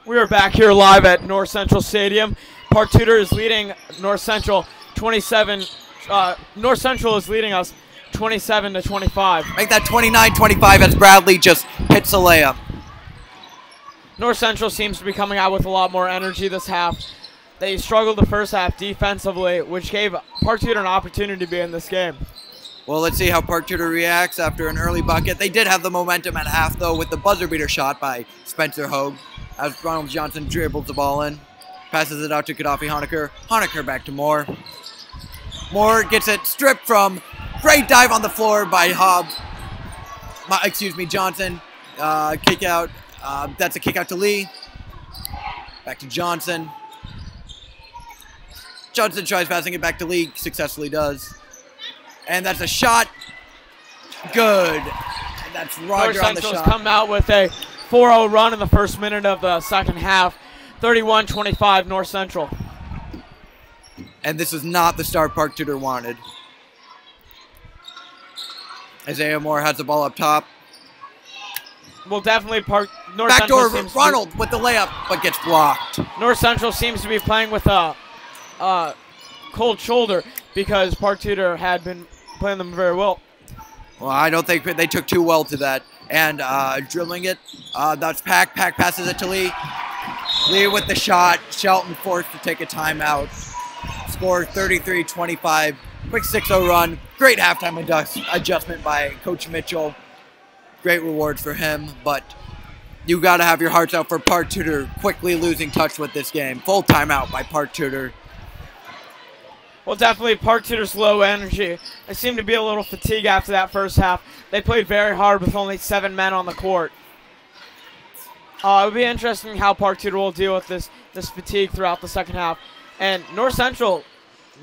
We are back here live at North Central Stadium. Park Tudor is leading North Central 27. North Central is leading us 27 to 25. Make that 29-25 as Bradley just hits a layup. North Central seems to be coming out with a lot more energy this half. They struggled the first half defensively, which gave Park Tudor an opportunity to be in this game. Well, let's see how Park Tudor reacts after an early bucket. They did have the momentum at half, though, with the buzzer beater shot by Spencer Hogue as Ronald Johnson dribbles the ball in. Passes it out to Gaddafi Honecker. Honecker back to Moore. Moore gets it stripped from. Great dive on the floor by Johnson. Kick out. That's a kick out to Lee. Back to Johnson. Johnson tries passing it back to Lee. Successfully does. And that's a shot. Good. And that's Roger on the shot. North Central's come out with a 4-0 run in the first minute of the second half. 31-25 North Central. And this is not the start Park Tudor wanted. Isaiah Moore has the ball up top. Well, definitely North Backdoor Central Ronald with the layup, but gets blocked. North Central seems to be playing with a cold shoulder because Park Tudor had been playing them very well. Well, I don't think they took too well to that. And dribbling it, that's Pack. Pack passes it to Lee. Lee with the shot. Shelton forced to take a timeout. Score 33-25. Quick 6-0 run. Great halftime adjustment by Coach Mitchell. Great rewards for him, but you got to have your hearts out for Park Tudor quickly losing touch with this game. Full timeout by Park Tudor. Well, definitely Park Tudor's low energy. They seem to be a little fatigued after that first half. They played very hard with only 7 men on the court. It would be interesting how Park Tudor will deal with this fatigue throughout the second half. And North Central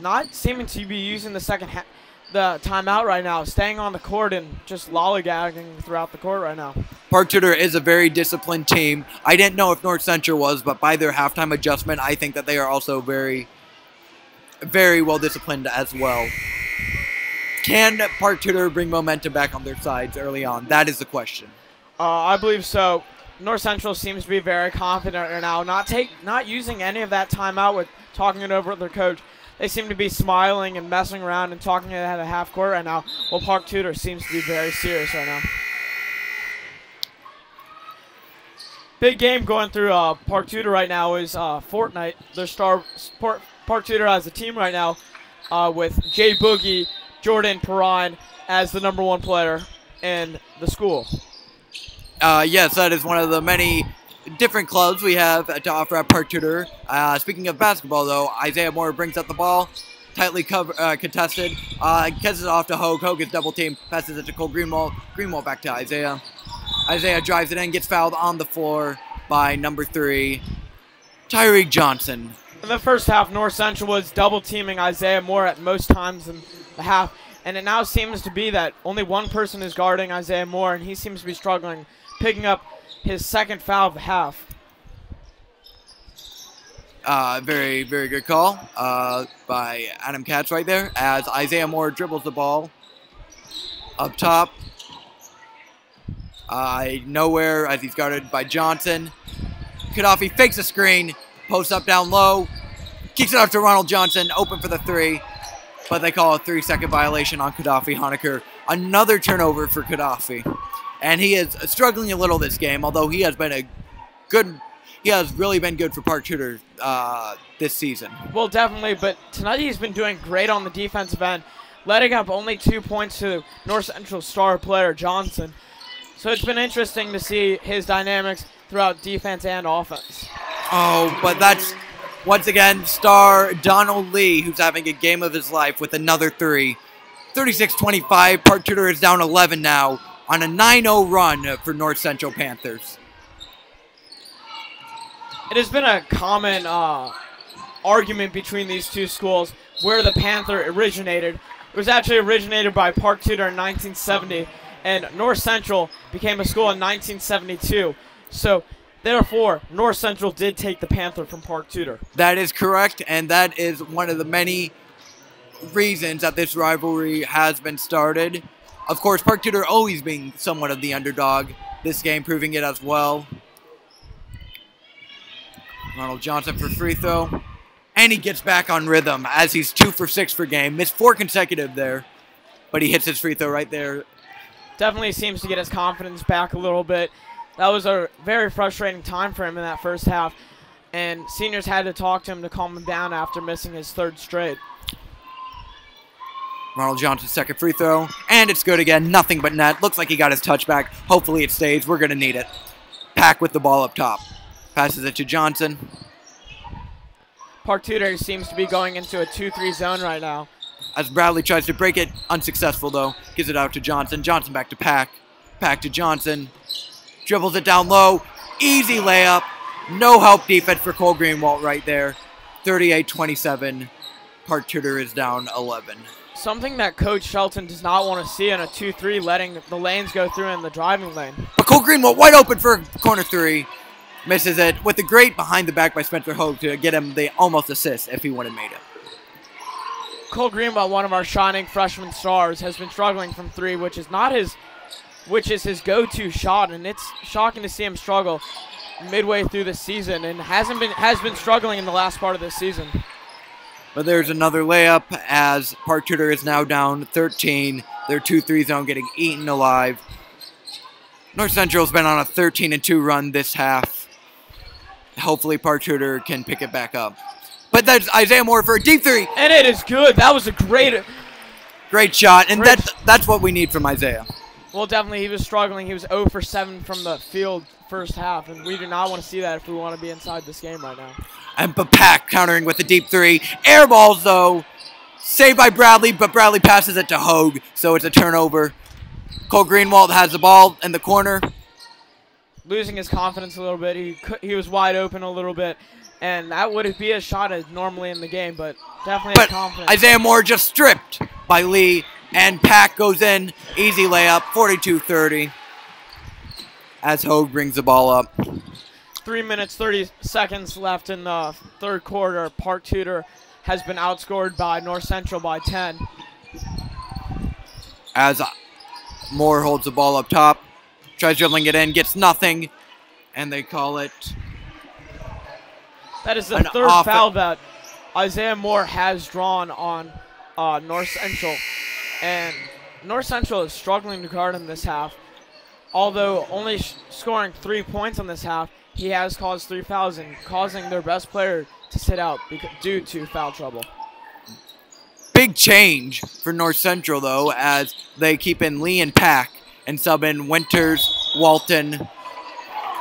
not seeming to be using the timeout right now, staying on the court and just lollygagging throughout the court right now. Park Tudor is a very disciplined team. I didn't know if North Central was, but by their halftime adjustment, I think that they are also very, very well disciplined as well. Can Park Tudor bring momentum back on their sides early on? That is the question. I believe so. North Central seems to be very confident right now, not using any of that timeout with talking it over with their coach. They seem to be smiling and messing around and talking at a half court right now, while Park Tudor seems to be very serious right now. Big game going through Park Tudor right now is Fortnite. Their Park Tudor has a team right now with Jay Boogie, Jordan Perrine as the #1 player in the school. Yes, that is one of the many different clubs we have to offer at Park Tudor. Speaking of basketball, though, Isaiah Moore brings up the ball, tightly contested, gets it off to Hogue. Hogue is double teamed, passes it to Cole Greenwald. Greenwald back to Isaiah. Isaiah drives it in, gets fouled on the floor by #3, Tyreek Johnson. In the first half, North Central was double teaming Isaiah Moore at most times in the half, and it now seems to be that only one person is guarding Isaiah Moore, and he seems to be struggling, picking up his second foul of the half. Very, very good call by Adam Katz right there as Isaiah Moore dribbles the ball up top. Nowhere as he's guarded by Johnson. Gaddafi fakes a screen, posts up down low, kicks it out to Ronald Johnson, open for the 3, but they call a 3-second violation on Gaddafi Honecker. Another turnover for Gaddafi. And he is struggling a little this game, although he has really been good for Park Tudor this season. Well, definitely, but tonight he's been doing great on the defensive end, letting up only 2 points to North Central star player Johnson. So it's been interesting to see his dynamics throughout defense and offense. Oh, but that's, once again, star Donald Lee, who's having a game of his life with another 3. 36-25, Park Tudor is down 11 now, on a 9-0 run for North Central Panthers. It has been a common argument between these two schools where the Panther originated. It was actually originated by Park Tudor in 1970, and North Central became a school in 1972. So, therefore, North Central did take the Panther from Park Tudor. That is correct, and that is one of the many reasons that this rivalry has been started. Of course, Park Tudor always being somewhat of the underdog. This game proving it as well. Ronald Johnson for free throw. And he gets back on rhythm as he's 2 for 6 per game. Missed 4 consecutive there, but he hits his free throw right there. Definitely seems to get his confidence back a little bit. That was a very frustrating time for him in that first half, and seniors had to talk to him to calm him down after missing his 3rd straight. Ronald Johnson's 2nd free throw, and it's good again. Nothing but net. Looks like he got his touchback. Hopefully it stays. We're going to need it. Pack with the ball up top. Passes it to Johnson. Park Tudor seems to be going into a 2-3 zone right now. As Bradley tries to break it, unsuccessful though. Gives it out to Johnson. Johnson back to Pack. Pack to Johnson. Dribbles it down low. Easy layup. No help defense for Cole Greenwald right there. 38-27. Park Tudor is down 11. Something that Coach Shelton does not want to see in a 2-3, letting the lanes go through in the driving lane. But Cole Greenwald wide open for a corner 3. Misses it with a great behind the back by Spencer Hogue to get him the almost assist if he would have made it. Cole Greenwald, one of our shining freshman stars, has been struggling from 3, which is his go-to shot, and it's shocking to see him struggle midway through the season, and has been struggling in the last part of this season. But there's another layup as Park Tudor is now down 13. Their 2-3 zone getting eaten alive. North Central's been on a 13-2 run this half. Hopefully Park Tudor can pick it back up. But that's Isaiah Moore for a deep 3. And it is good. That was a great shot, and that's what we need from Isaiah. Well, definitely he was struggling. He was 0 for 7 from the field first half, and we do not want to see that if we want to be inside this game right now. And Papak countering with a deep 3. Air balls, though. Saved by Bradley, but Bradley passes it to Hogue, so it's a turnover. Cole Greenwald has the ball in the corner. Losing his confidence a little bit. He was wide open a little bit, and that would be a shot as normally in the game, but definitely his confidence. Isaiah Moore just stripped by Lee, and Pack goes in. Easy layup, 42-30, as Hogue brings the ball up. 3 minutes, 30 seconds left in the 3rd quarter. Park Tudor has been outscored by North Central by 10. As Moore holds the ball up top, tries dribbling it in, gets nothing, and they call it. That is the 3rd foul that Isaiah Moore has drawn on North Central. And North Central is struggling to guard him this half. Although only scoring 3 points on this half, he has caused 3 fouls and causing their best player to sit out due to foul trouble. Big change for North Central, though, as they keep in Lee and Pack and sub in Winters, Walton,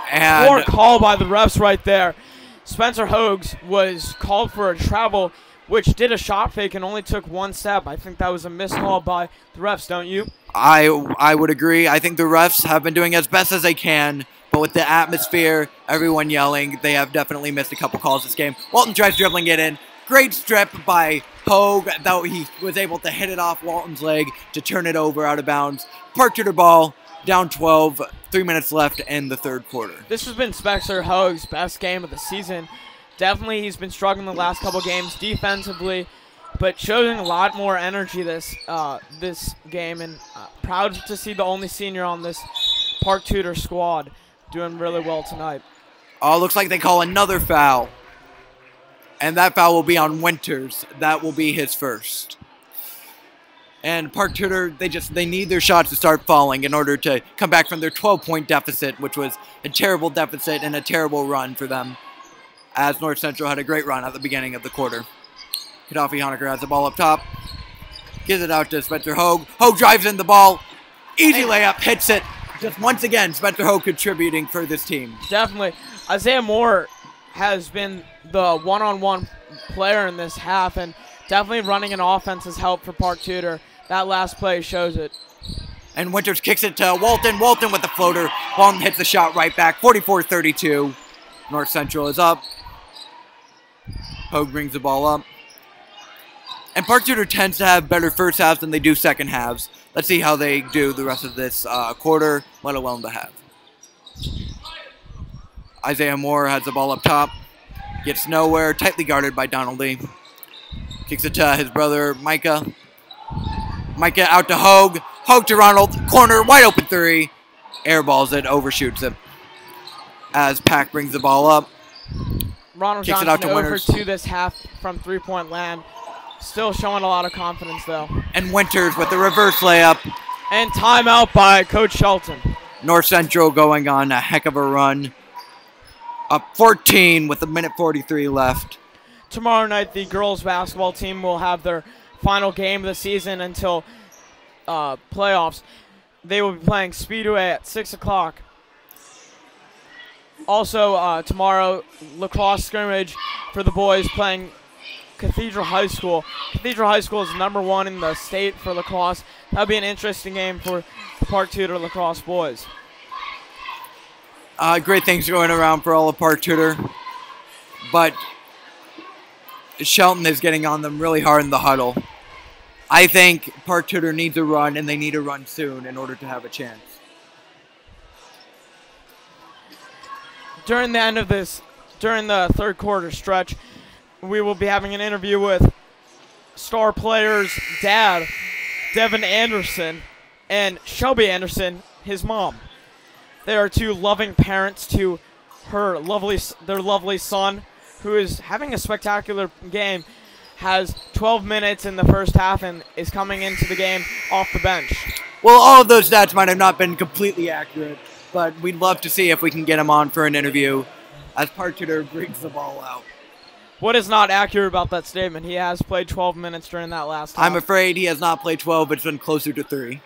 and... Poor call by the refs right there. Spencer Hogues was called for a travel, which did a shot fake and only took 1 step. I think that was a missed call by the refs, don't you? I would agree. I think the refs have been doing as best as they can, but with the atmosphere, everyone yelling, they have definitely missed a couple calls this game. Walton tries dribbling it in. Great strip by Hogue, though he was able to hit it off Walton's leg to turn it over out of bounds. Park Tudor ball, down 12, 3 minutes left in the 3rd quarter. This has been Spencer Hogue's best game of the season. Definitely he's been struggling the last couple games defensively, but showing a lot more energy this game, and proud to see the only senior on this Park Tudor squad doing really well tonight. Oh, looks like they call another foul. And that foul will be on Winters. That will be his first. And Park Tudor, they need their shots to start falling in order to come back from their 12-point deficit, which was a terrible deficit and a terrible run for them, as North Central had a great run at the beginning of the quarter. Gaddafi Honecker has the ball up top. Gives it out to Spencer Hogue. Hogue drives in the ball. Easy layup, hits it. Just once again, Spencer Hogue contributing for this team. Definitely. Isaiah Moore has been the one-on-one player in this half, and definitely running an offense has helped for Park Tudor. That last play shows it. And Winters kicks it to Walton. Walton with the floater. Walton hits the shot right back. 44-32. North Central is up. Hogue brings the ball up. And Park Tudor tends to have better first halves than they do second halves. Let's see how they do the rest of this quarter, let alone the half. Isaiah Moore has the ball up top. Gets nowhere. Tightly guarded by Donald Lee. Kicks it to his brother, Micah. Micah out to Hogue. Hogue to Ronald. Corner. Wide open 3. Airballs it. Overshoots it. As Pack brings the ball up. Ronald Kicks it Johnson out to over Winters. 2 this half from three-point land. Still showing a lot of confidence, though. And Winters with the reverse layup. And timeout by Coach Shelton. North Central going on a heck of a run. Up 14 with 1:43 left. Tomorrow night, the girls basketball team will have their final game of the season until playoffs. They will be playing Speedway at 6 o'clock. Also, tomorrow, lacrosse scrimmage for the boys playing Cathedral High School. Cathedral High School is #1 in the state for lacrosse. That'll be an interesting game for the Park Tudor lacrosse boys. Great things going around for all of Park Tudor. But Shelton is getting on them really hard in the huddle. I think Park Tudor needs a run, and they need a run soon in order to have a chance. During the third quarter stretch, we will be having an interview with star player's dad, Devin Anderson, and Shelby Anderson, his mom. They are 2 loving parents to their lovely son, who is having a spectacular game, has 12 minutes in the first half and is coming into the game off the bench. Well, all of those stats might have not been completely accurate, but we'd love to see if we can get him on for an interview as Park Tudor brings the ball out. What is not accurate about that statement? He has played 12 minutes during that last half. I'm afraid he has not played 12, but it's been closer to 3.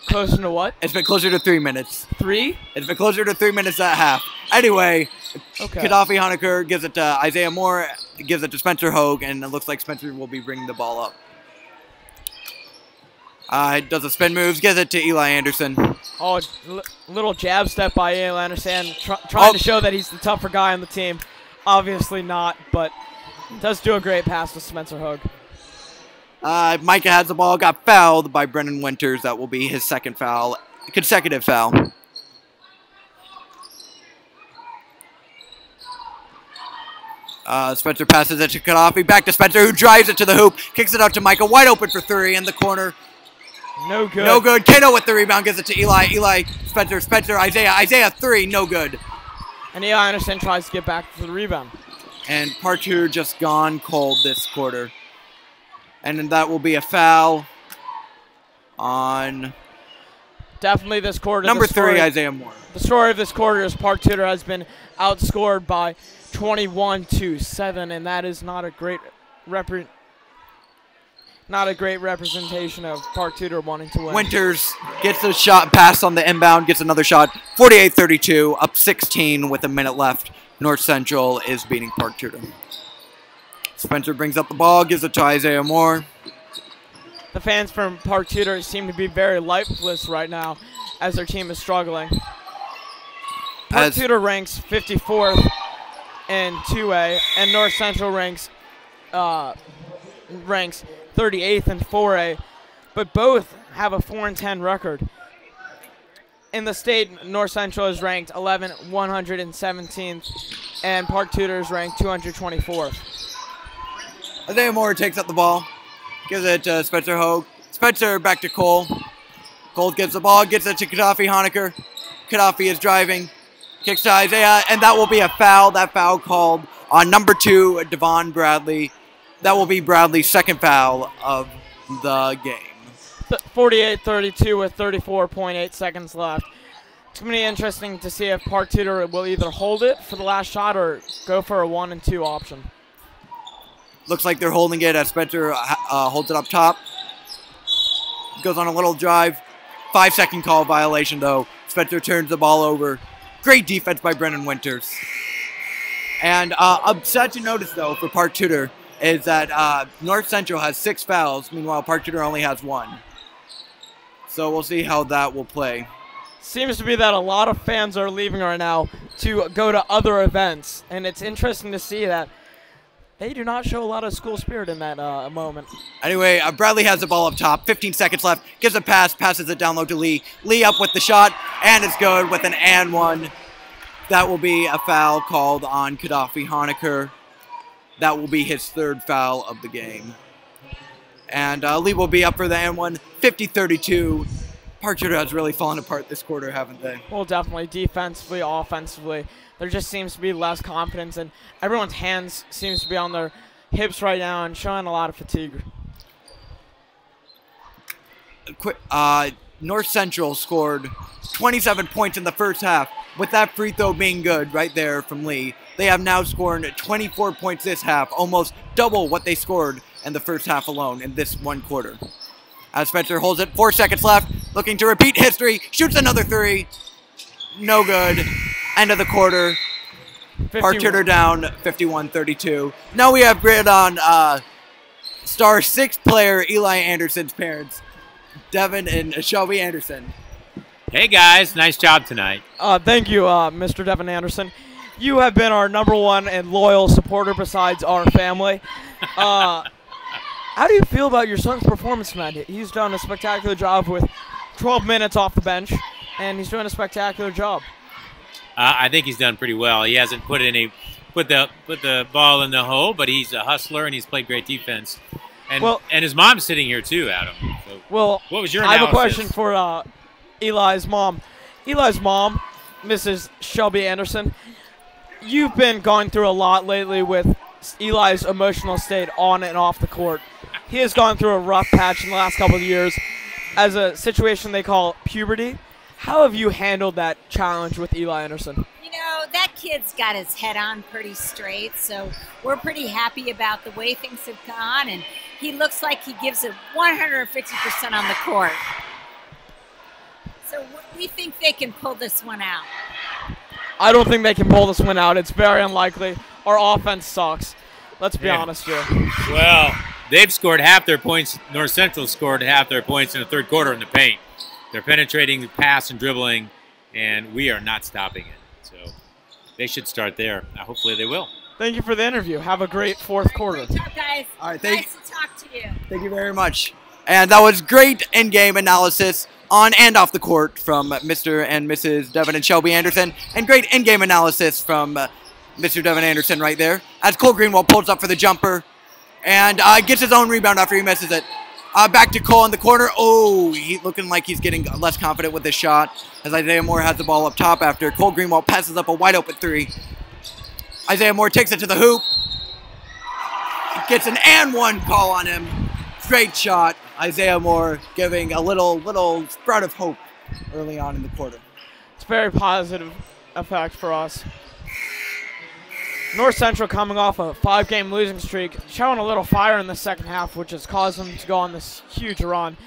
Closer to what? It's been closer to 3 minutes. 3? It's been closer to 3 minutes at half. Anyway, Okay. Gaddafi Honecker gives it to Isaiah Moore, gives it to Spencer Hogue, and it looks like Spencer will be bringing the ball up. Does a spin moves, gives it to Eli Anderson. Oh, little jab step by Eli Anderson, trying to show that he's the tougher guy on the team. Obviously not, but does do a great pass to Spencer Hogue. Micah has the ball, got fouled by Brennan Winters. That will be his second foul, consecutive foul. Spencer passes it to Gaddafi, back to Spencer, who drives it to the hoop, kicks it out to Micah, wide open for 3 in the corner. No good. No good. Cato with the rebound, gives it to Eli. Eli, Spencer, Isaiah 3, no good. And Eli Anderson tries to get back to the rebound. And Park Tudor just gone cold this quarter. And then that will be a foul on Definitely this quarter. number 3, Isaiah Moore. The story of this quarter is Park Tudor has been outscored by 21-7, and that is not a great representation of Park Tudor wanting to win. Winters gets a shot, pass on the inbound, gets another shot. 48-32, up 16 with a minute left. North Central is beating Park Tudor. Spencer brings up the ball, gives it to Isaiah Moore. The fans from Park Tudor seem to be very lifeless right now as their team is struggling. Park Tudor ranks 54th in 2A, and North Central ranks 38th in 4A, but both have a 4-10 record. In the state, North Central is ranked 117th, and Park Tudor is ranked 224th. Isaiah Moore takes up the ball, gives it to Spencer Hogue. Spencer back to Cole. Cole gives the ball, gets it to Gaddafi Honecker. Gaddafi is driving, kicks to Isaiah, and that will be a foul. That foul called on number 2, Devon Bradley. That will be Bradley's second foul of the game. 48-32 with 34.8 seconds left. It's going to be interesting to see if Park Tudor will either hold it for the last shot or go for a 1 and 2 option. Looks like they're holding it as Spencer holds it up top. Goes on a little drive. 5-second call violation, though. Spencer turns the ball over. Great defense by Brennan Winters. And upset to notice, though, for Park Tudor is that North Central has 6 fouls. Meanwhile, Park Tudor only has 1. So we'll see how that will play. Seems to be that a lot of fans are leaving right now to go to other events. And it's interesting to see that they do not show a lot of school spirit in that moment. Anyway, Bradley has the ball up top. 15 seconds left. Gives a pass. Passes it down low to Lee. Lee up with the shot. And it's good with an and 1. That will be a foul called on Gaddafi Honecker. That will be his 3rd foul of the game. And Lee will be up for the and 1. 50-32. Park Tudor has really fallen apart this quarter, haven't they? Well, definitely. Defensively, offensively, there just seems to be less confidence, and everyone's hands seems to be on their hips right now and showing a lot of fatigue. North Central scored 27 points in the first half, with that free throw being good right there from Lee. They have now scored 24 points this half, almost double what they scored in the first half alone in this one quarter. As Spencer holds it, 4 seconds left, looking to repeat history, shoots another three. No good. End of the quarter. Park Tudor down 51-32. Now we have grid on star 6th player Eli Anderson's parents, Devin and Shelby Anderson. Hey guys, nice job tonight. Thank you, Mr. Devin Anderson. You have been our #1 and loyal supporter besides our family. How do you feel about your son's performance tonight? He's done a spectacular job with 12 minutes off the bench, and he's doing a spectacular job. I think he's done pretty well. He hasn't put the ball in the hole, but he's a hustler and he's played great defense. And and his mom's sitting here too, Adam. So well, what was your analysis? I have a question for Eli's mom. Eli's mom, Mrs. Shelby Anderson. You've been going through a lot lately with Eli's emotional state on and off the court. He has gone through a rough patch in the last couple of years as a situation they call puberty. How have you handled that challenge with Eli Anderson? You know, that kid's got his head on pretty straight, so we're pretty happy about the way things have gone, and he looks like he gives it 150% on the court. So we think they can pull this one out. I don't think they can pull this one out. It's very unlikely. Our offense sucks. Let's be honest here. Well, they've scored half their points. North Central scored half their points in the third quarter in the paint. They're penetrating the pass and dribbling, and we are not stopping it. So they should start there. Hopefully they will. Thank you for the interview. Have a great fourth quarter. Great job, guys. All right, nice to talk to you. Thank you very much. And that was great in-game analysis on and off the court from Mr. and Mrs. Devin and Shelby Anderson, and great in-game analysis from Mr. Devin Anderson right there, as Cole Greenwald pulls up for the jumper and gets his own rebound after he misses it. Back to Cole in the corner. Oh, he's looking like he's getting less confident with his shot as Isaiah Moore has the ball up top after Cole Greenwald passes up a wide open three. Isaiah Moore takes it to the hoop. Gets an and one call on him. Great shot. Isaiah Moore giving a little sprout of hope early on in the quarter. It's a very positive effect for us. North Central coming off a 5-game losing streak, showing a little fire in the second half, which has caused them to go on this huge run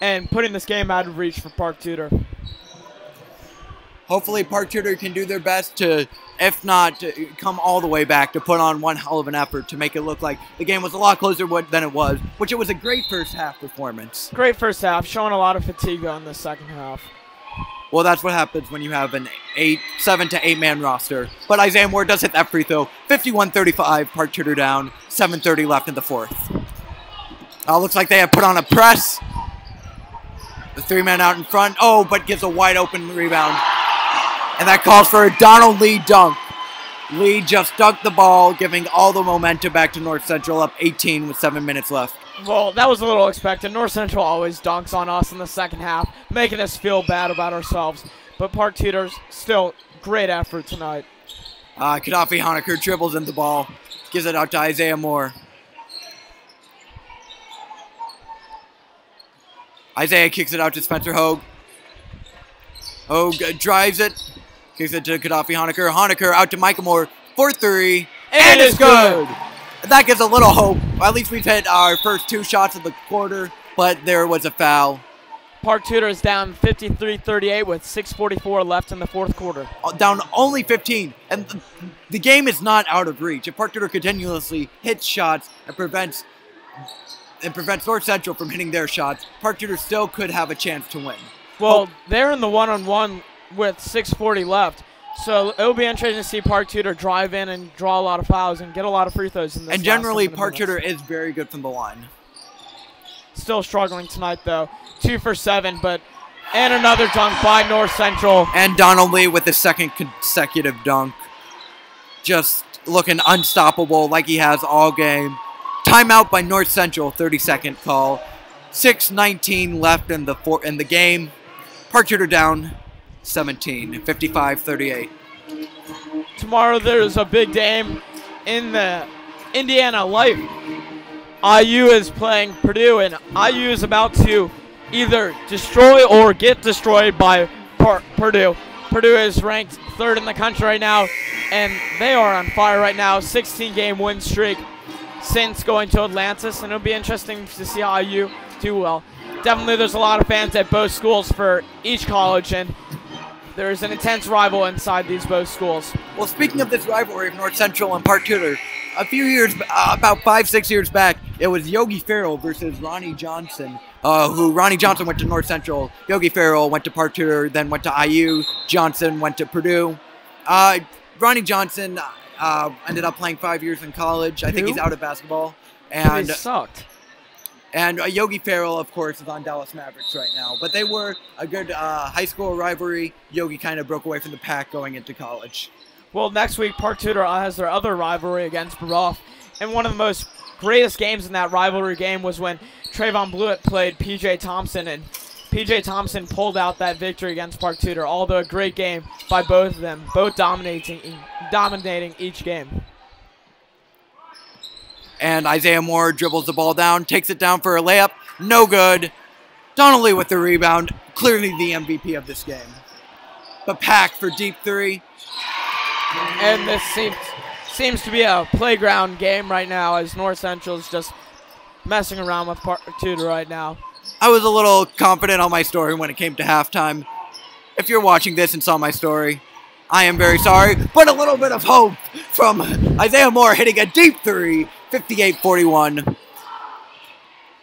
and putting this game out of reach for Park Tudor. Hopefully Park Tudor can do their best to, if not, to come all the way back to put on one hell of an effort to make it look like the game was a lot closer than it was, which it was a great first half performance. Great first half, showing a lot of fatigue on the second half. Well, that's what happens when you have an 7 to 8 man roster. But Isaiah Moore does hit that free throw. 51-35, Park Tudor down. 7:30 left in the fourth. Looks like they have put on a press. The 3-man out in front. Oh, but gives a wide open rebound. And that calls for a Donald Lee dunk. Lee just dunked the ball, giving all the momentum back to North Central, up 18 with 7 minutes left. Well, that was a little expected. North Central always dunks on us in the second half, making us feel bad about ourselves. But Park Tudor's still great effort tonight. Gaddafi Honecker dribbles in the ball, gives it out to Isaiah Moore. Isaiah kicks it out to Spencer Hogue. Hogue drives it, kicks it to Gaddafi Honecker. Honecker out to Micah Moore for 3, and it's good. That gives a little hope. At least we've hit our first 2 shots of the quarter, but there was a foul. Park Tudor is down 53-38 with 6:44 left in the fourth quarter. Down only 15, and the game is not out of reach. If Park Tudor continuously hits shots and prevents North Central from hitting their shots, Park Tudor still could have a chance to win. Well, they're in the one-on-one with 6:40 left. So it'll be interesting to see Park Tudor drive in and draw a lot of fouls and get a lot of free throws in this. And generally, Park Tudor is very good from the line. Still struggling tonight, though. 2 for 7, and another dunk by North Central. And Donald Lee with his second consecutive dunk. Just looking unstoppable like he has all game. Timeout by North Central, 30-second call. 6:19 left in the game. Park Tudor down 17, 55-38. Tomorrow there's a big game in the Indiana Life. IU is playing Purdue, and IU is about to either destroy or get destroyed by Purdue. Purdue is ranked 3rd in the country right now, and they are on fire right now. 16-game win streak since going to Atlantis, and it'll be interesting to see how IU do well. Definitely there's a lot of fans at both schools for each college, and there's an intense rival inside these both schools. Well, speaking of this rivalry of North Central and Park Tudor, a few years, about 5-6 years back, it was Yogi Farrell versus Ronnie Johnson, who Ronnie Johnson went to North Central, Yogi Farrell went to Park Tudor, then went to IU, Johnson went to Purdue. Ronnie Johnson ended up playing 5 years in college. I think he's out of basketball. And he sucked. And Yogi Farrell, of course, is on Dallas Mavericks right now. But they were a good high school rivalry. Yogi kind of broke away from the pack going into college. Well, next week, Park Tudor has their other rivalry against Baroff. And one of the most greatest games in that rivalry game was when Trayvon Blewett played P.J. Thompson. And P.J. Thompson pulled out that victory against Park Tudor. Although a great game by both of them, both dominating each game. And Isaiah Moore dribbles the ball down, takes it down for a layup. No good. Donnelly with the rebound. Clearly the MVP of this game. But Pack for deep three. And this seems to be a playground game right now, as North Central is just messing around with Park Tudor right now. I was a little confident on my story when it came to halftime. If you're watching this and saw my story, I am very sorry. But a little bit of hope from Isaiah Moore hitting a deep three. 58-41.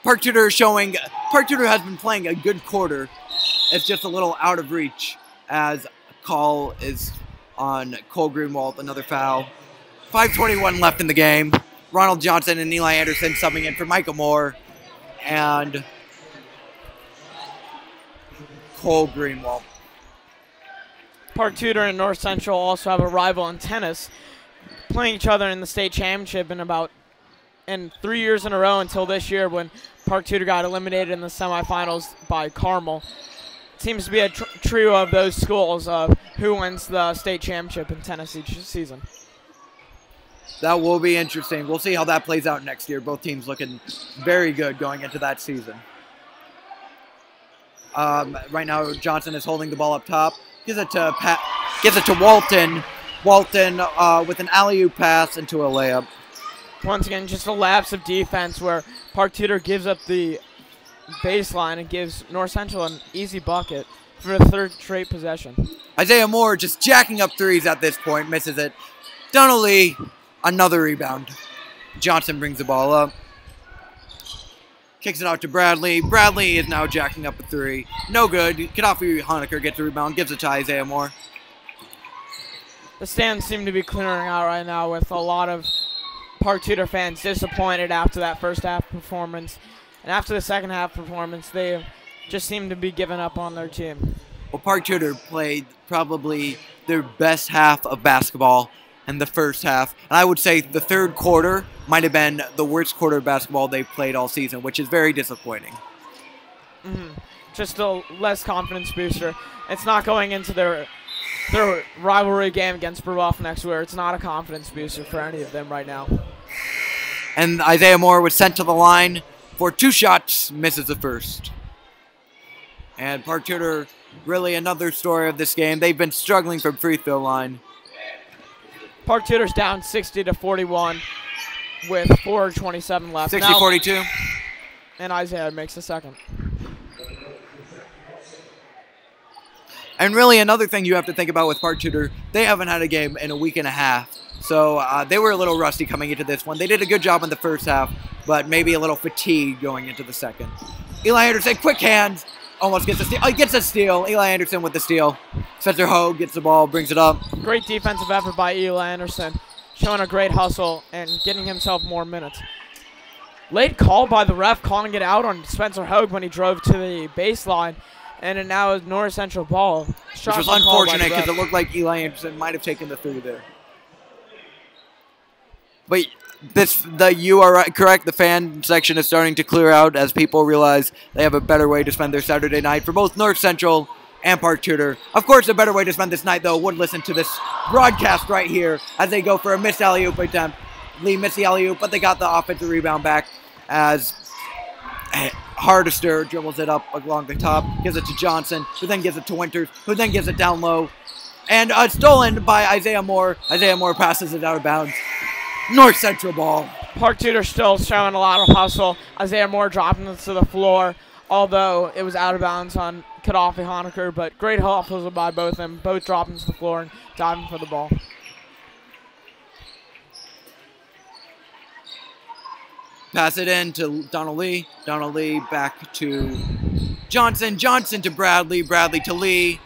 Park Tudor has been playing a good quarter. It's just a little out of reach as call is on Cole Greenwald, another foul. 5:21 left in the game. Ronald Johnson and Eli Anderson subbing in for Micah Moore and Cole Greenwald. Park Tudor and North Central also have a rival in tennis, playing each other in the state championship in 3 years in a row until this year when Park Tudor got eliminated in the semifinals by Carmel. It seems to be a trio of those schools of who wins the state championship in tennis each season. That will be interesting. We'll see how that plays out next year. Both teams looking very good going into that season. Right now, Johnson is holding the ball up top. Gives it to Walton. Walton with an alley-oop pass into a layup. Once again, just a lapse of defense where Park Tudor gives up the baseline and gives North Central an easy bucket for the 3rd straight possession. Isaiah Moore just jacking up threes at this point, misses it. Donnelly, another rebound. Johnson brings the ball up. Kicks it out to Bradley. Bradley is now jacking up a three. No good. Gaddafi Honecker gets the rebound, gives it to Isaiah Moore. The stands seem to be clearing out right now with a lot of Park Tudor fans disappointed after that first half performance. And after the second half performance, they just seem to be giving up on their team. Well, Park Tudor played probably their best half of basketball in the first half. And I would say the 3rd quarter might have been the worst quarter of basketball they've played all season, which is very disappointing. Just a less confidence booster. It's not going into their rivalry game against Baroff next year. It's not a confidence booster for any of them right now. And Isaiah Moore was sent to the line for 2 shots, misses the first. And Park Tudor, really another story of this game. They've been struggling from free throw line. Park Tudor's down 60-41 with 4:27 left. 60-42. And Isaiah makes the second. And really another thing you have to think about with Park Tudor, they haven't had a game in a week and a half. So they were a little rusty coming into this one. They did a good job in the first half, but maybe a little fatigue going into the second. Eli Anderson, quick hands, almost gets a steal. Oh, he gets a steal. Eli Anderson with the steal. Spencer Hogue gets the ball, brings it up. Great defensive effort by Eli Anderson, showing a great hustle and getting himself more minutes. Late call by the ref, calling it out on Spencer Hogue when he drove to the baseline. And it now is North Central ball. Which was unfortunate because it looked like Eli Anderson might have taken the 3 there. But you are correct. The fan section is starting to clear out as people realize they have a better way to spend their Saturday night for both North Central and Park Tudor. Of course, a better way to spend this night, though, would listen to this broadcast right here as they go for a missed alley-oop attempt. Lee missed the alley-oop, but they got the offensive rebound back as Hardester dribbles it up along the top, gives it to Johnson, who then gives it to Winters, who then gives it down low. And stolen by Isaiah Moore. Isaiah Moore passes it out of bounds. North Central ball. Park Tudor still showing a lot of hustle. Isaiah Moore dropping it to the floor, although it was out of bounds on Gaddafi Honecker, but great hustle by both of them, both dropping to the floor and diving for the ball. Pass it in to Donald Lee. Donald Lee back to Johnson. Johnson to Bradley. Bradley to Lee.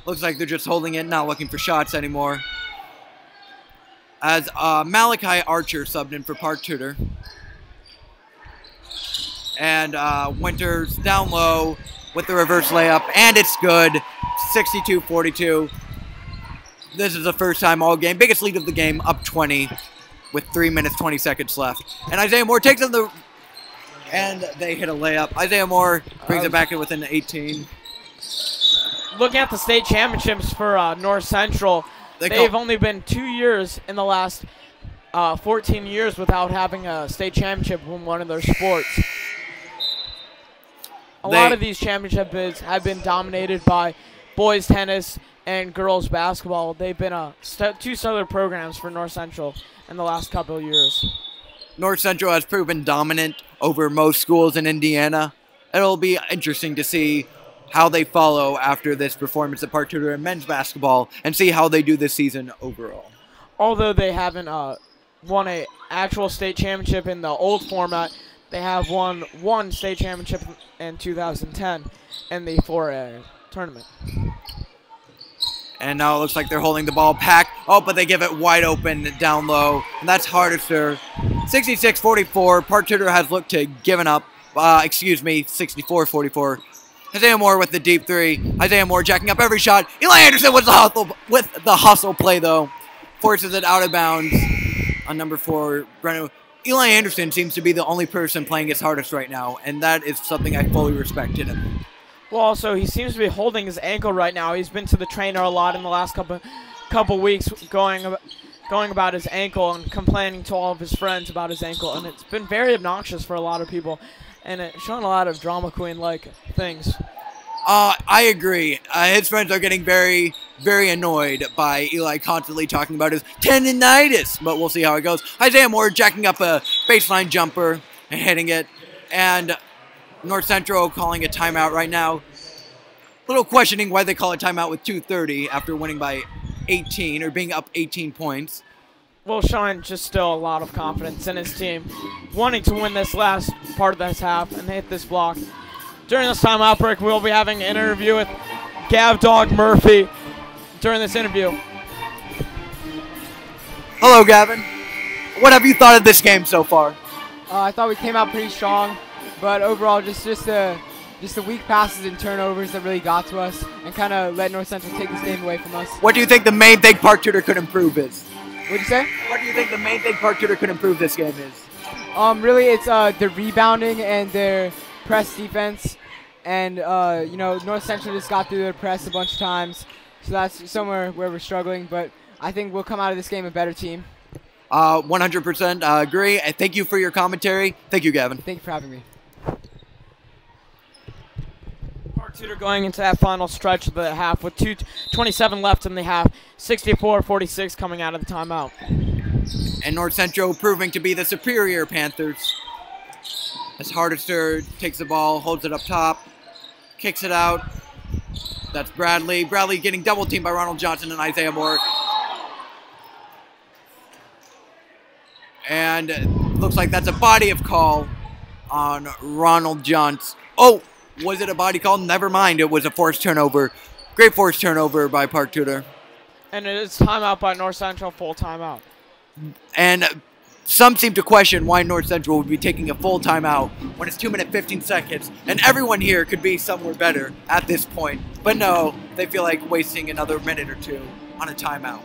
Looks like they're just holding it, not looking for shots anymore. As Malachi Archer subbed in for Park Tudor. And Winters down low with the reverse layup, and it's good. 62-42. This is the first time all game. Biggest lead of the game, up 20 with 3 minutes, 20 seconds left. And Isaiah Moore takes on the... And they hit a layup. Isaiah Moore brings it back in within 18. Looking at the state championships for North Central, they've only been 2 years in the last 14 years without having a state championship in one of their sports. A lot of these championships have been dominated by boys tennis and girls basketball. They've been two stellar programs for North Central in the last couple of years. North Central has proven dominant over most schools in Indiana. It'll be interesting to see how they follow after this performance at Park Tudor in men's basketball and see how they do this season overall. Although they haven't won an actual state championship in the old format, they have won one state championship in 2010 in the 4A tournament. And now it looks like they're holding the ball back. Oh, but they give it wide open down low. And that's Hardester. 66-44. Park Tudor has looked to giving up. 64-44. Isaiah Moore with the deep three. Isaiah Moore jacking up every shot. Eli Anderson with the hustle play, though. Forces it out of bounds on number 4, Brennan. Eli Anderson seems to be the only person playing his hardest right now, and that is something I fully respect in him. Well, also, he seems to be holding his ankle right now. He's been to the trainer a lot in the last couple weeks going about his ankle and complaining to all of his friends about his ankle, and it's been very obnoxious for a lot of people, and it's showing a lot of drama queen-like things. I agree. His friends are getting very, very annoyed by Eli constantly talking about his tendinitis, but we'll see how it goes. Isaiah Moore jacking up a baseline jumper and hitting it, and North Central calling a timeout right now. A little questioning why they call a timeout with 2:30 after winning by 18 or being up 18 points. Well, Sean just still a lot of confidence in his team, wanting to win this last part of this half and hit this block. During this timeout break, we'll be having an interview with Gav Dog Murphy during this interview. Hello, Gavin. What have you thought of this game so far? I thought we came out pretty strong, but overall just the weak passes and turnovers that really got to us and kind of let North Central take this game away from us. What do you think the main thing Park Tudor could improve is? What'd you say? What do you think the main thing Park Tudor could improve this game is? Really, it's the rebounding and their press defense, and North Central just got through their press a bunch of times, so that's somewhere where we're struggling. But I think we'll come out of this game a better team. 100% agree. Thank you for your commentary. Thank you, Gavin. Thank you for having me. Park Tudor going into that final stretch of the half with 2:27 left in the half, 64-46 coming out of the timeout. And North Central proving to be the superior Panthers. As Hardester takes the ball, holds it up top, kicks it out. That's Bradley. Bradley getting double teamed by Ronald Johnson and Isaiah Moore. And it looks like that's a body of call on Ronald Johnson. Oh, was it a body call? Never mind. It was a forced turnover. Great forced turnover by Park Tudor. And it is timeout by North Central, full timeout. And some seem to question why North Central would be taking a full timeout when it's 2 minutes 15 seconds, and everyone here could be somewhere better at this point. But no, they feel like wasting another minute or two on a timeout.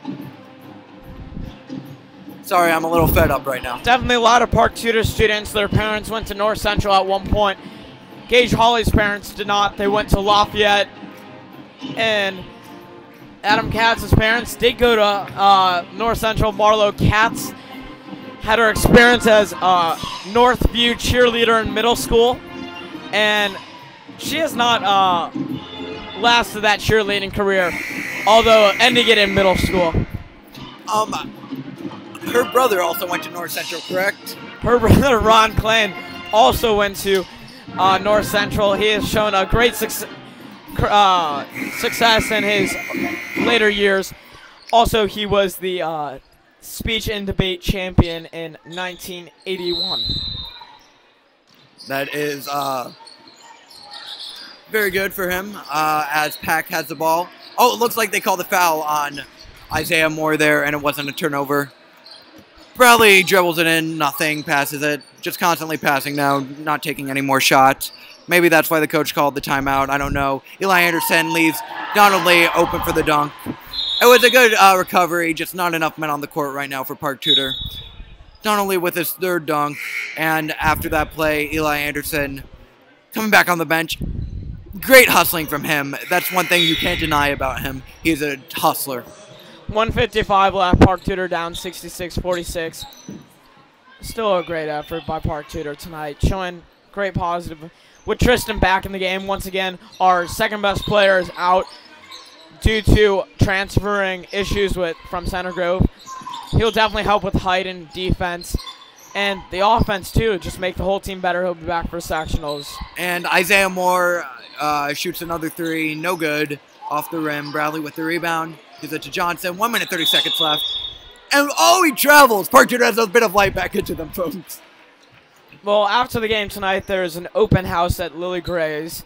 Sorry, I'm a little fed up right now. Definitely a lot of Park Tudor students, their parents went to North Central at one point. Gage Hawley's parents did not. They went to Lafayette. And Adam Katz's parents did go to North Central. Marlo Katz had her experience as Northview cheerleader in middle school, and she has not lasted that cheerleading career, although ending it in middle school. Her brother also went to North Central, correct? Her brother Ron Klein also went to North Central. He has shown a great success in his later years. Also, he was the speech and debate champion in 1981. That is very good for him as Pack has the ball. Oh, it looks like they called a foul on Isaiah Moore there, and it wasn't a turnover. Bradley dribbles it in, nothing, passes it. Just constantly passing now, not taking any more shots. Maybe that's why the coach called the timeout. I don't know. Eli Anderson leaves Donaldly open for the dunk. It was a good recovery, just not enough men on the court right now for Park Tudor. Donaldly with his third dunk, and after that play, Eli Anderson coming back on the bench. Great hustling from him. That's one thing you can't deny about him. He's a hustler. 1:55 left. Park Tudor down 66-46. Still a great effort by Park Tudor tonight, showing great positive. With Tristan back in the game once again, our second best player is out due to transferring issues from Center Grove. He'll definitely help with height and defense, and the offense too. Just make the whole team better. He'll be back for sectionals. And Isaiah Moore shoots another three, no good, off the rim. Bradley with the rebound. Gives it to Johnson. 1 minute, 30 seconds left. And oh, he travels. Park Tudor has a bit of light back into them, folks. Well, after the game tonight, there's an open house at Lily Gray's.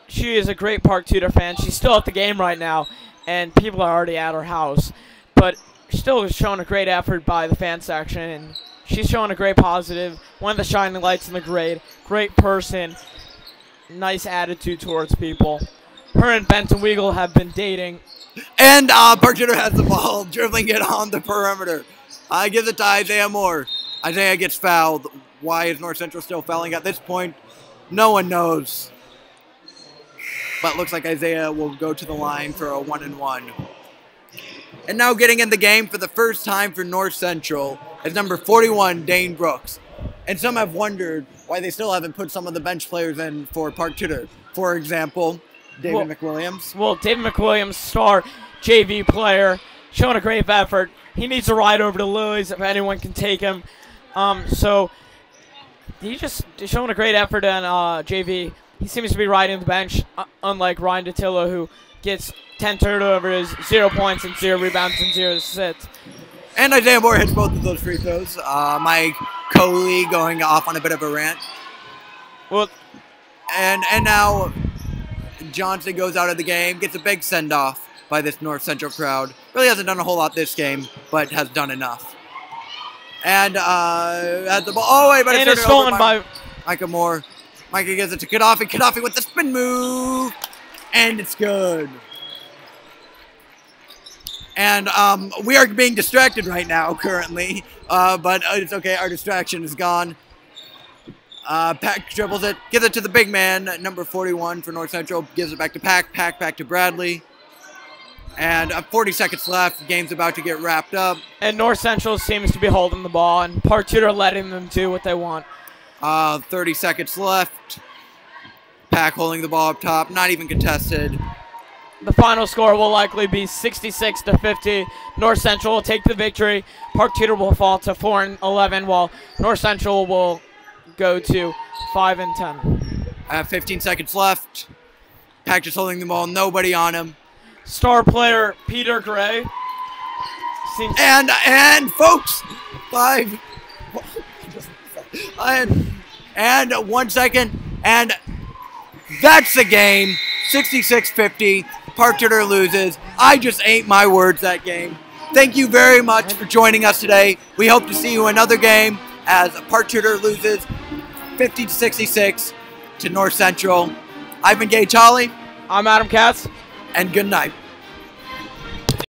She is a great Park Tudor fan. She's still at the game right now, and people are already at her house. But still showing a great effort by the fan section, and she's showing a great positive. One of the shining lights in the grade. Great person. Nice attitude towards people. Her and Benton Weagle have been dating. And Park Tudor has the ball, dribbling it on the perimeter. Gives it to Isaiah Moore. Isaiah gets fouled. Why is North Central still fouling at this point? No one knows. But looks like Isaiah will go to the line for a 1-and-1. And now getting in the game for the first time for North Central is number 41, Dane Brooks. And some have wondered why they still haven't put some of the bench players in for Park Tudor. For example, David McWilliams. Well, David McWilliams, star JV player, showing a great effort. He needs to ride over to Lily's if anyone can take him. So he's just showing a great effort on JV. He seems to be riding the bench, unlike Ryan Datillo, who gets 10 turnovers, 0 points, and 0 rebounds, and 0 assists. And Isaiah Moore hits both of those free throws. My colleague going off on a bit of a rant. Well, and now Johnson goes out of the game, gets a big send-off by this North Central crowd. Really hasn't done a whole lot this game, but has done enough. And has the ball. Oh, wait, but it's stolen by Micah Moore. Micah gives it to Gaddafi. Gaddafi with the spin move. And it's good. And we are being distracted right now currently. But it's okay. Our distraction is gone. Pack dribbles it. Gives it to the big man, number 41 for North Central. Gives it back to Pack. Pack back to Bradley. And 40 seconds left. The game's about to get wrapped up. And North Central seems to be holding the ball, and Park Tudor letting them do what they want. 30 seconds left. Pack holding the ball up top. Not even contested. The final score will likely be 66-50. North Central will take the victory. Park Tudor will fall to 4-11, while North Central will go to 5-10. 15 seconds left. Pack just holding the ball. Nobody on him. Star player Peter Gray. And folks, 5 and 1 second, and that's the game. 66-50. Park Tudor loses. I just ate my words that game. Thank you very much for joining us today. We hope to see you in another game as Park Tudor loses 50-66 to North Central. I've been Gage Holly. I'm Adam Katz. And good night.